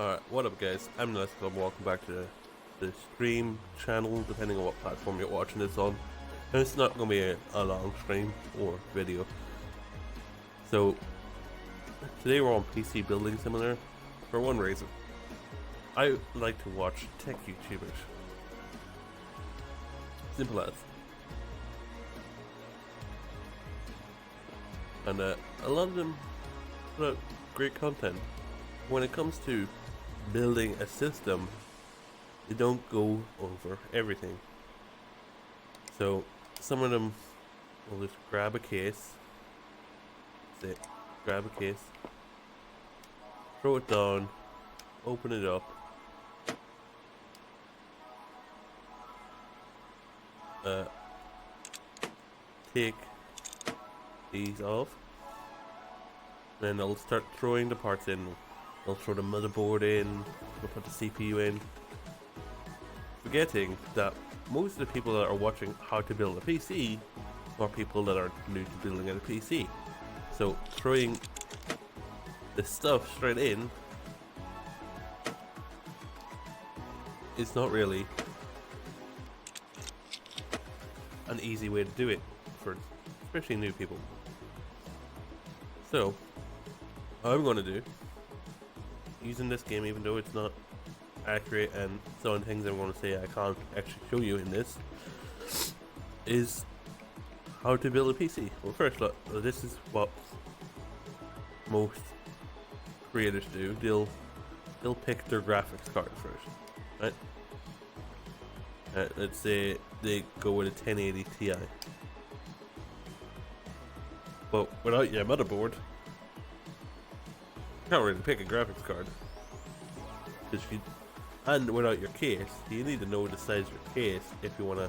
Alright, what up guys, I'm Nastyflubber, welcome back to the stream channel, depending on what platform you're watching this on. And it's not going to be a long stream or video. So, today we're on PC Building Simulator for one reason. I like to watch tech YouTubers. Simple as. And a lot of them put out great content. When it comes to building a system, they don't go over everything. So some of them will just grab a case, that's it, grab a case, throw it down, open it up, take these off, then they'll start throwing the parts in. They'll throw the motherboard in, they'll put the CPU in, forgetting that most of the people that are watching how to build a PC are people that are new to building a PC. So throwing the stuff straight in is not really an easy way to do it for especially new people. So what I'm going to do, using this game, even though it's not accurate and some things I'm going to say I can't actually show you in this, is how to build a PC. Well, first look, this is what most creators do. They'll pick their graphics card first, right? Let's say they go with a 1080 Ti, but without your motherboard, can't really pick a graphics card, and without your case, you need to know the size of your case if you want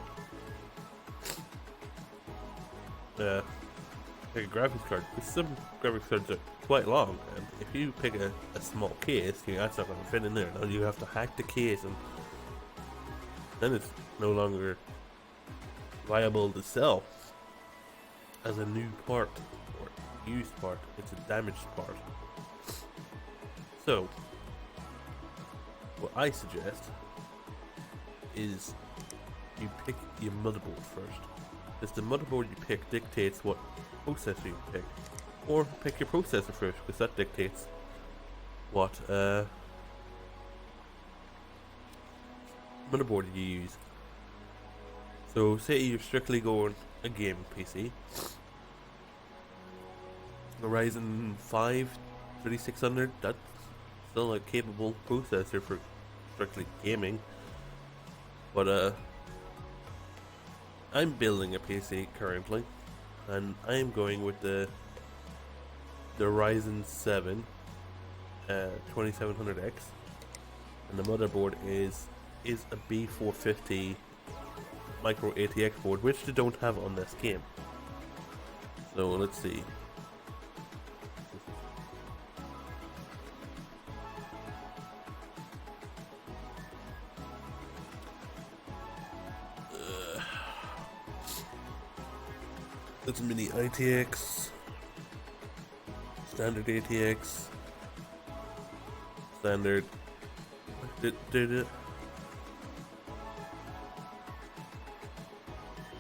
to pick a graphics card. Because some graphics cards are quite long, and if you pick a small case, that's not going to fit in there. Now you have to hack the case, and then it's no longer viable to sell as a new part or used part. It's a damaged part. So, what I suggest is you pick your motherboard first. Because the motherboard you pick dictates what processor you pick. Or pick your processor first, because that dictates what motherboard you use. So, say you're strictly going a gaming PC. A Ryzen 5 3600, that's still a capable processor for strictly gaming, but I'm building a PC currently, and I'm going with the Ryzen 7 2700X, and the motherboard is a B450 micro ATX board, which they don't have on this game. So let's see. It's a mini ITX, standard ATX, standard. Did it?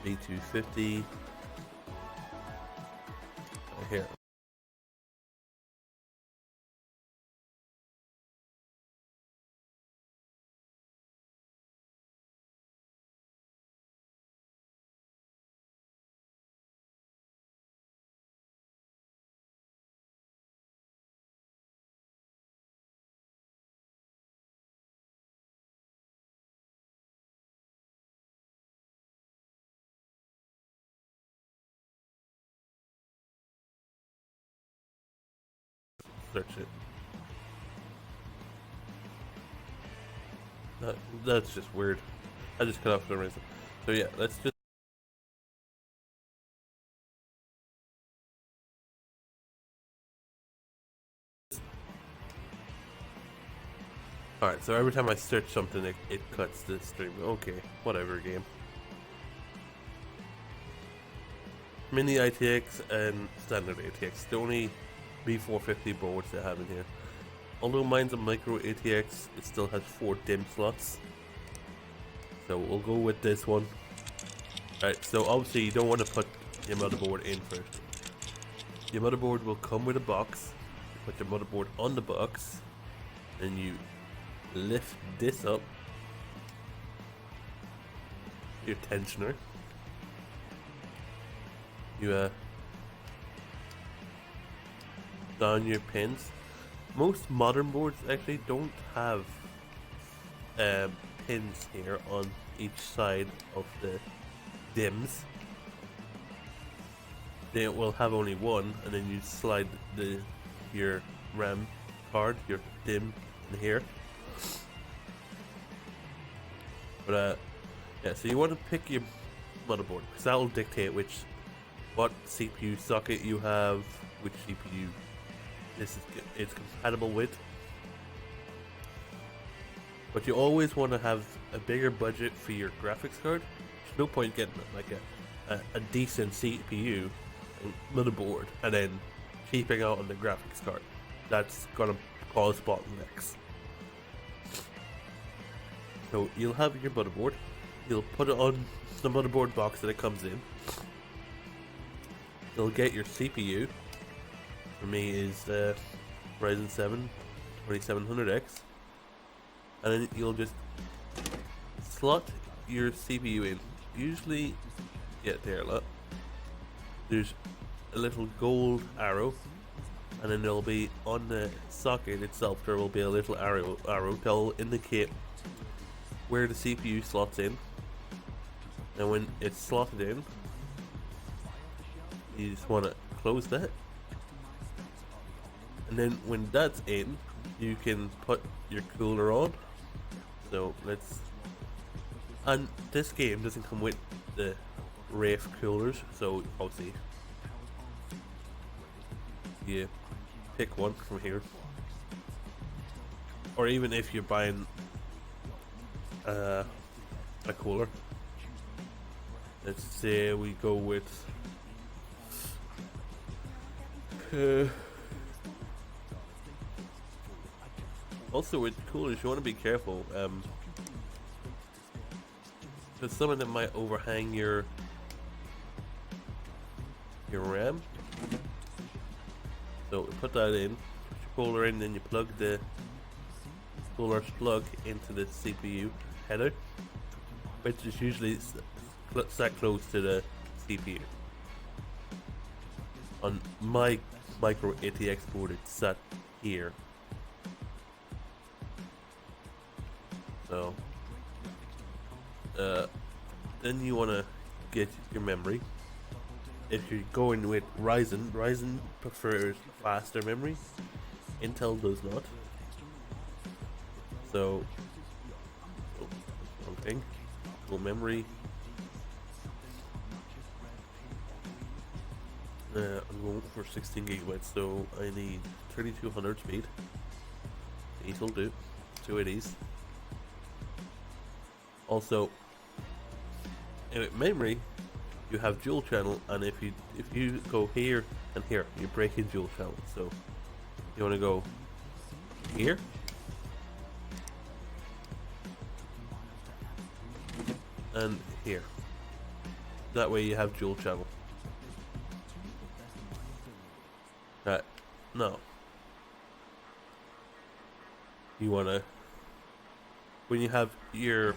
B250. Here. Search it. That's just weird. I just cut off for no reason. So yeah, let's just. Alright, so every time I search something, it cuts the stream. Okay, whatever, game. Mini ITX and standard ATX. The only B450 boards they have in here. Although mine's a micro ATX, it still has 4 DIMM slots. So we'll go with this one. Alright, so obviously you don't want to put your motherboard in first. Your motherboard will come with a box. You put your motherboard on the box, and you lift this up, your tensioner. You down your pins. Most modern boards actually don't have pins here on each side of the DIMMs. They will have only one, and then you slide your RAM card, your DIMM, in here. But yeah, so you want to pick your motherboard because that will dictate what CPU socket you have, which CPU it's compatible with. But you always want to have a bigger budget for your graphics card. There's no point getting like a decent CPU and motherboard and then cheaping out on the graphics card. That's gonna cause bottlenecks. So you'll have your motherboard. You'll put it on the motherboard box that it comes in. You'll get your CPU. For me is Ryzen 7 2700X, and then you'll just slot your CPU in. Usually, yeah, there, look. There's a little gold arrow, and then there'll be on the socket itself. There will be a little arrow that will indicate where the CPU slots in. And when it's slotted in, you just want to close that. And then when that's in, you can put your cooler on. So and this game doesn't come with the Wraith coolers, so obviously you pick one from here. Or even if you're buying a cooler, let's say we go with also with coolers, you want to be careful, because some of them might overhang your RAM. So put that in, put your cooler in, then you plug the cooler's plug into the CPU header, which is usually sat close to the CPU. On my micro ATX board, it's sat here. So then you want to get your memory. If you're going with Ryzen prefers faster memory. Intel does not. So, wrong thing. Go memory. I'm going for 16 gigabytes, so I need 3200 speed. 8 will do. 2 of these. Also, in memory, you have dual channel, and if you go here and here, you're breaking dual channel. So you want to go here, and here. That way you have dual channel. Right? No. You want to, when you have your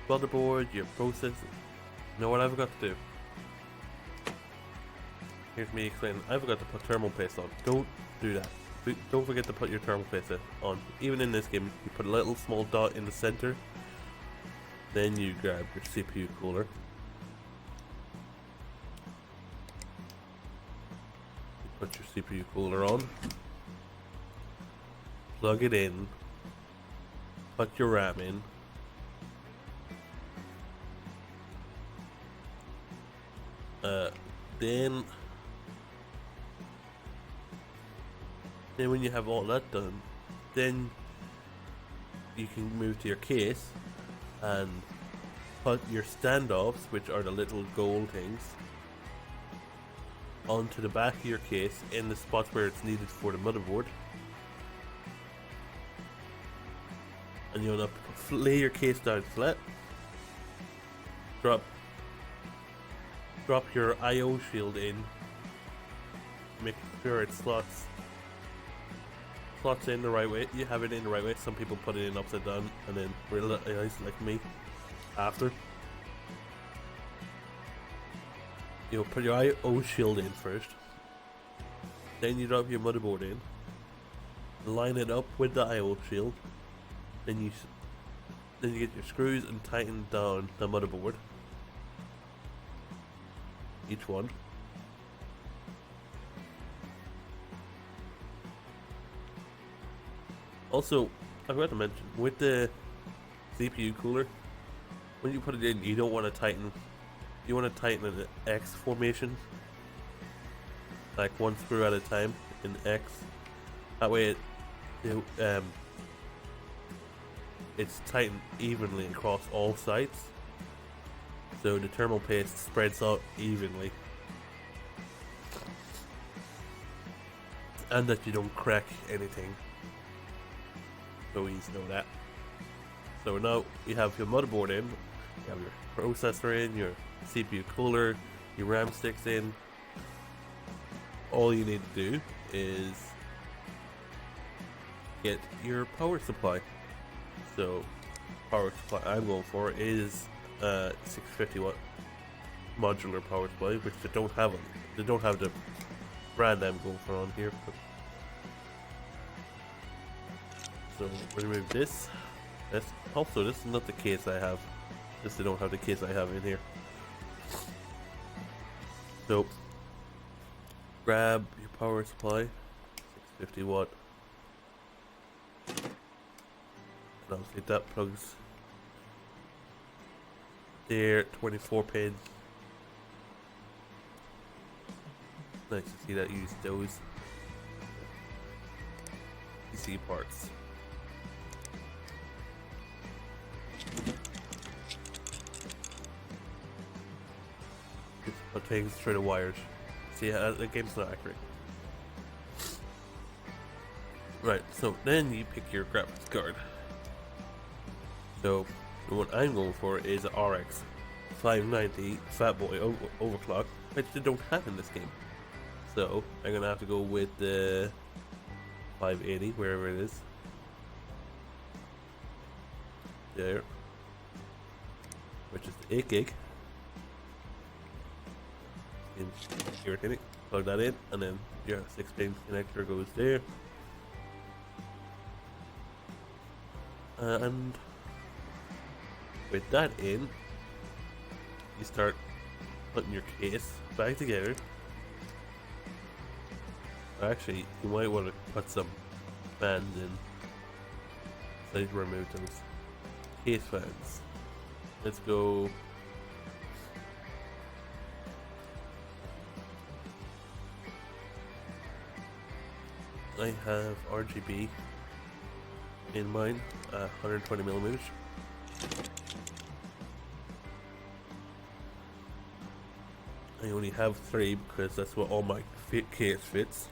motherboard, your processor, you know what I've got to do? Here's me explaining. I've got to put thermal paste on. Don't do that. Don't forget to put your thermal paste on. Even in this game, you put a little small dot in the center. Then you grab your CPU cooler. You put your CPU cooler on. Plug it in. Put your RAM in. Then when you have all that done, then you can move to your case and put your standoffs, which are the little gold things, onto the back of your case in the spots where it's needed for the motherboard. and you want to lay your case down flat. Drop your IO shield in. Make sure it slots in the right way. You have it in the right way. Some people put it in upside down and then realize, like me, after. You'll put your IO shield in first. Then you drop your motherboard in. Line it up with the IO shield. Then you get your screws and tighten down the motherboard. Each one. Also, I forgot to mention, with the CPU cooler, when you put it in, you don't want to tighten. You want to tighten an X formation, like one screw at a time in X. That way, it's tightened evenly across all sides, so the thermal paste spreads out evenly, and that you don't crack anything. So easy to know that. So now you have your motherboard in, you have your processor in, your CPU cooler, your RAM sticks in. All you need to do is get your power supply. So power supply I'm going for is 650 watt modular power supply, which they don't have on. They don't have the brand I'm going for on here. So remove this. This is not the case I have. They don't have the case I have in here. So grab your power supply, 650 watt. And obviously that plugs there, 24 pins. Nice to see that use those PC parts. Just put things through the wires. See how the game's not accurate. Right, so then you pick your graphics card. So the one I'm going for is a RX 590 Fatboy overclock, which they don't have in this game. So I'm gonna have to go with the 580, wherever it is. There. Which is the 8 gig. Irritating. Plug that in, and then your 6-pin connector goes there. And with that in, you start putting your case back together. Actually, you might want to put some fans in. So you remove those case fans. Let's go. I have RGB in mine, 120 millimeters. I only have 3 because that's what all my case fits.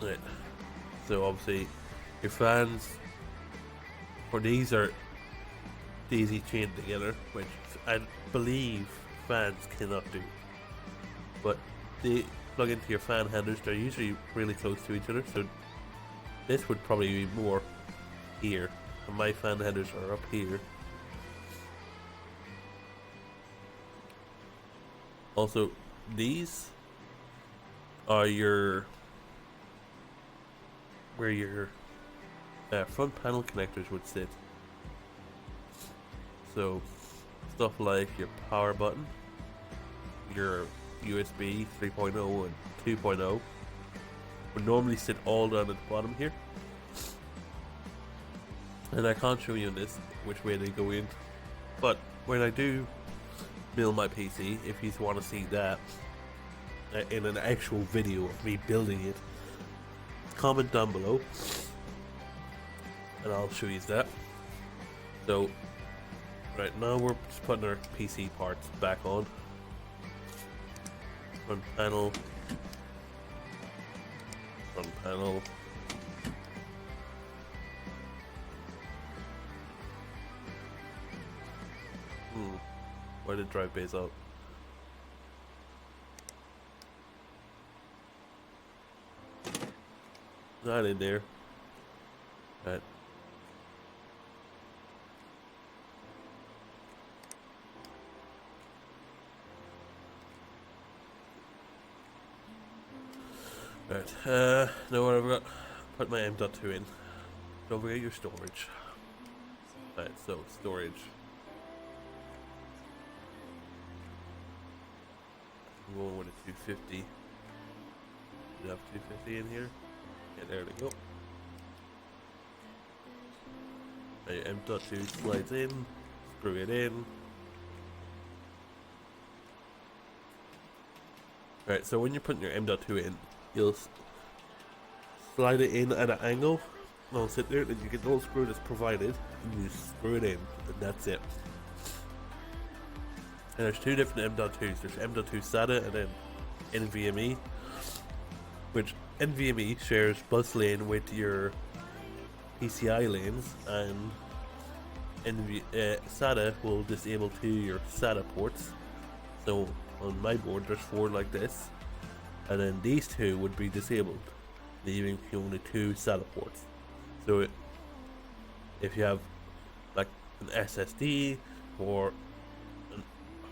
Right. So obviously your fans for these are daisy chained together, which I believe fans cannot do. But they plug into your fan handlers, they're usually really close to each other, so this would probably be more here, and my fan handlers are up here. Also, these are where your front panel connectors would sit. So stuff like your power button, your USB 3.0 and 2.0 would normally sit all down at the bottom here. And I can't show you in this which way they go in, but when I do build my PC, if you want to see that in an actual video of me building it, comment down below and I'll show you that. So Right, now we're just putting our PC parts back on. Front panel. Front panel. Why did drive bays out? Not in there. Right. Right, now what I've got, put my M.2 in. Don't forget your storage. Right, so storage. I'm going with a 250. Do you have 250 in here? Yeah, there we go. Right, M.2 slides in, screw it in. Right, so when you're putting your M.2 in, you'll slide it in at an angle. I'll sit there, then you get the little screw that's provided, and you screw it in, and that's it. And there's two different M.2s. There's M.2 SATA and then NVMe, which NVMe shares bus lane with your PCI lanes, and SATA will disable to your SATA ports. So on my board there's 4 like this, and then these 2 would be disabled, leaving only 2 SATA ports. So if you have like an SSD or a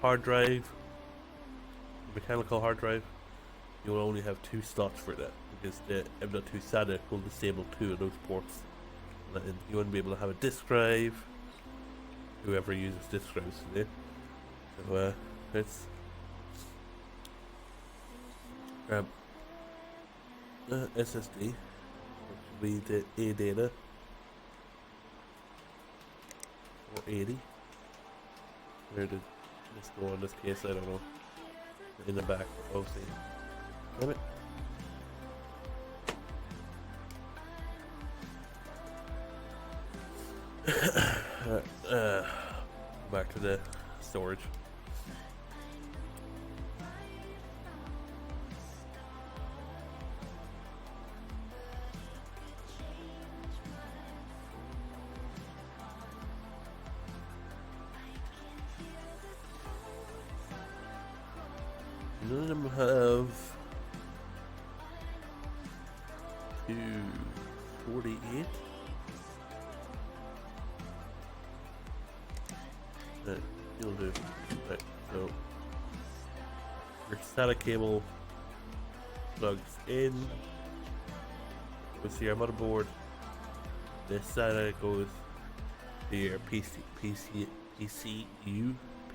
hard drive, a mechanical hard drive, you will only have 2 slots for that, because the M.2 SATA will disable 2 of those ports. And you wouldn't be able to have a disk drive, whoever uses disk drives today. So let's grab SSD, which will be the A data 480. Where did this go in this case? I don't know. In the back, obviously. Damn it. Back to the storage. None of them have 248. That you'll do. Right, so your SATA cable plugs in. Goes to your motherboard. The SATA goes to your PCU,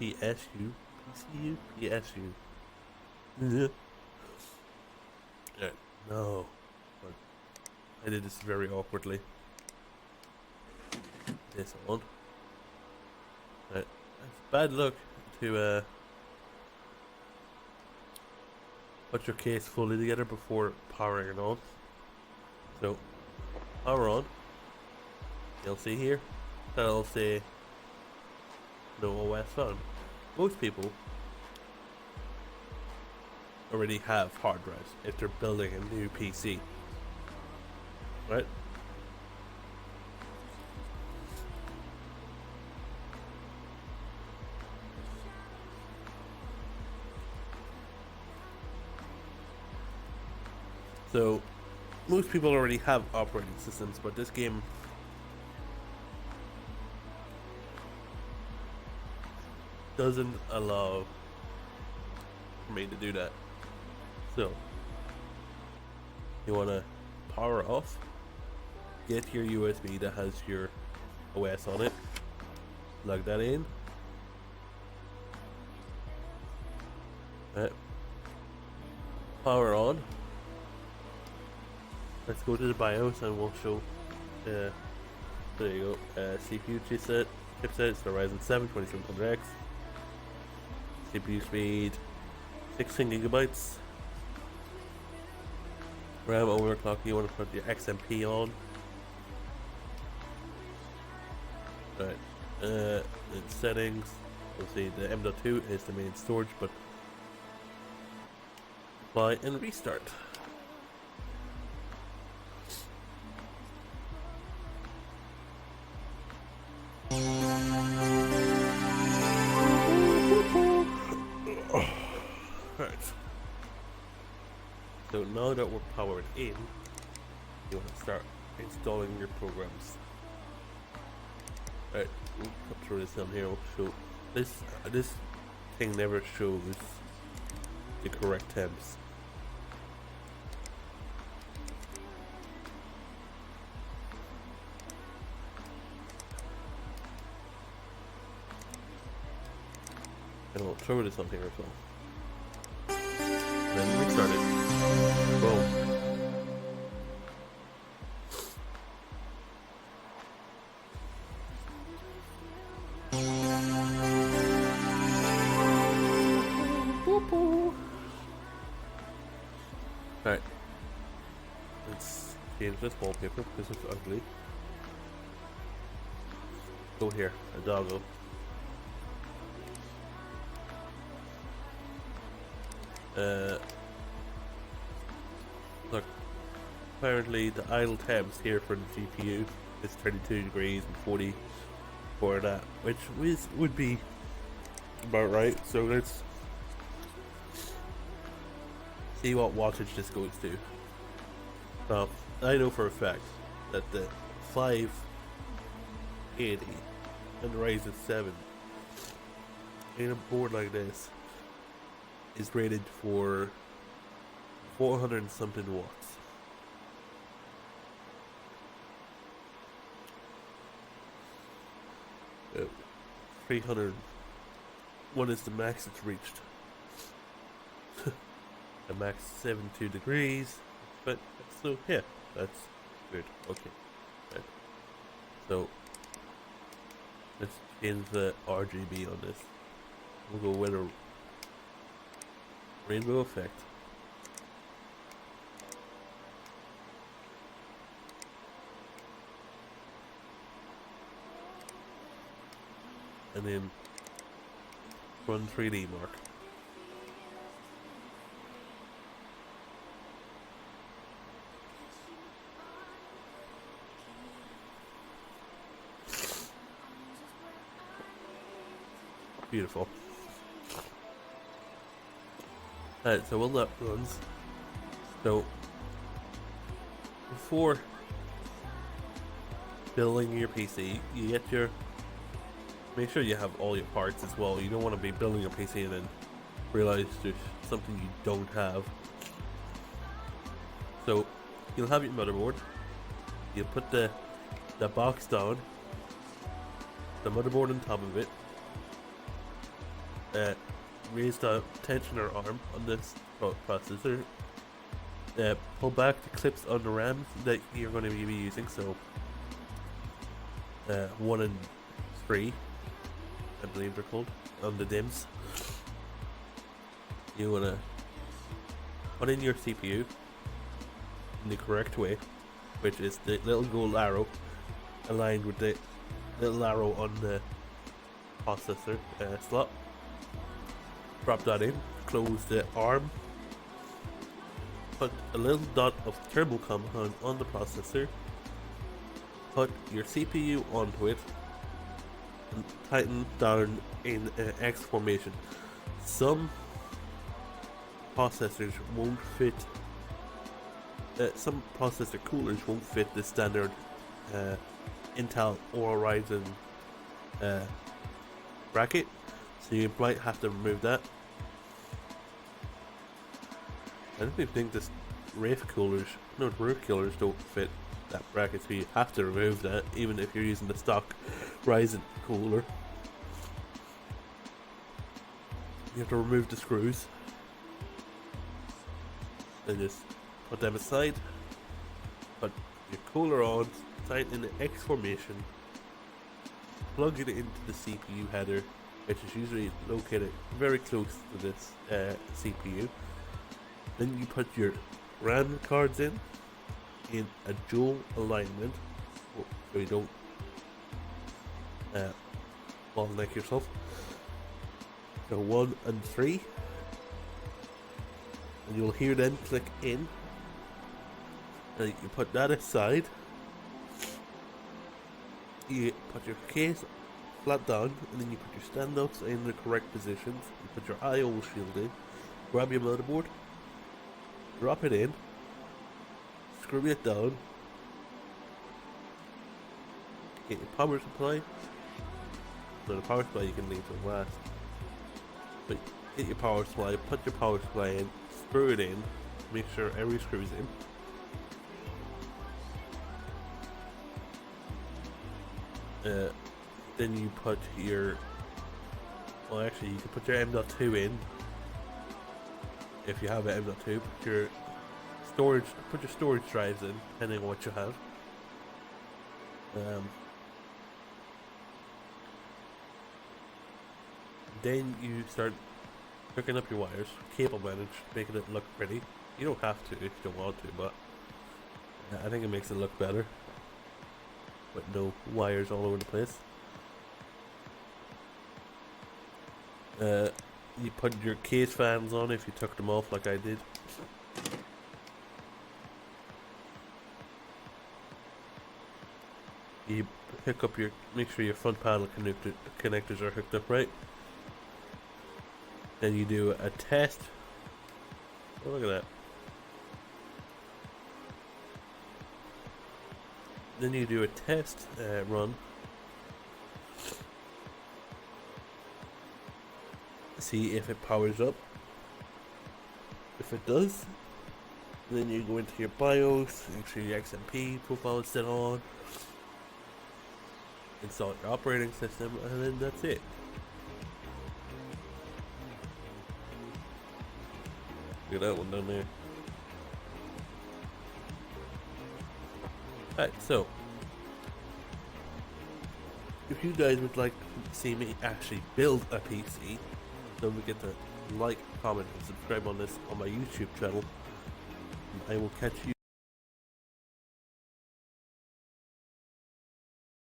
PSU. Yeah, no. I did this very awkwardly. This on. Right. It's bad luck to put your case fully together before powering it on. So, power on. You'll see here that'll say no OS found. Most people already have hard drives if they're building a new PC, right? So most people already have operating systems, but this game doesn't allow for me to do that. So you want to power off, get your USB that has your OS on it, plug that in, right. Power on. Let's go to the BIOS and we'll show there you go, CPU chipset, it's the Ryzen 7 2700X, CPU speed 16 gigabytes, RAM overclock. You want to put your XMP on, right? In settings, you'll see the M.2 is the main storage, but apply and restart. Right. So now that we're powered in, you want to start installing your programs. Right, we'll cut through this down here. We'll show this thing never shows the correct temps. And we'll throw this on here as well. Then restart it. Boom. Alright. Let's change this wallpaper because it's ugly. Go here, a doggo. Look, apparently the idle temps here for the GPU is 32 degrees and 40 for that, which would be about right. So let's see what wattage this goes to. Now, I know for a fact that the 580 and the Ryzen 7 in a board like this is rated for 400 and something watts. Uh, 300. What is the max it's reached? The max 72 degrees. But so yeah, that's good. Okay. Right. So let's change the RGB on this. We'll go with a rainbow effect. And then run 3D mark. Beautiful. Alright, so while that runs, so before building your PC, you get your, make sure you have all your parts as well. You don't want to be building your PC and then realize there's something you don't have. So you'll have your motherboard, you'll put the box down, the motherboard on top of it, raise the tensioner arm on this processor, pull back the clips on the RAM that you're going to be using, so 1 and 3 I believe they're called, on the DIMMs. You want to put in your CPU in the correct way, which is the little gold arrow aligned with the little arrow on the processor slot. Drop that in, close the arm, put a little dot of turbo compound on the processor, put your CPU onto it, and tighten down in X formation. Some processors won't fit, some processor coolers won't fit the standard Intel or Ryzen bracket, so you might have to remove that. I don't even think this Wraith coolers, no, Root coolers don't fit that bracket, so you have to remove that even if you're using the stock Ryzen cooler. You have to remove the screws and just put them aside, put your cooler on, tighten in the X formation, plug it into the CPU header, which is usually located very close to this CPU. Then you put your RAM cards in a dual alignment, so you don't bottleneck yourself. So 1 and 3, and you'll hear then click in, and you put that aside. You put your case flat down, and then you put your standouts in the correct positions. You put your IO shield in, grab your motherboard, drop it in, screw it down, get your power supply. So the power supply you can leave to last, but get your power supply, put your power supply in, screw it in, make sure every screw's in. Then you put your, well actually you can put your M.2 in if you have an M.2. Put your storage drives in, depending on what you have. Then you start hooking up your wires, cable manage, making it look pretty. You don't have to if you don't want to, but I think it makes it look better with no wires all over the place. You put your case fans on if you took them off like I did. You hook up make sure your front panel connectors are hooked up right. Then you do a test. Oh, look at that. Then you do a test run. See if it powers up. If it does, then you go into your BIOS, make sure your XMP profile is set on, install your operating system, and then that's it. Look at that one down there. Alright, so if you guys would like to see me actually build a PC, don't forget to like, comment, and subscribe on this on my YouTube channel. I will catch you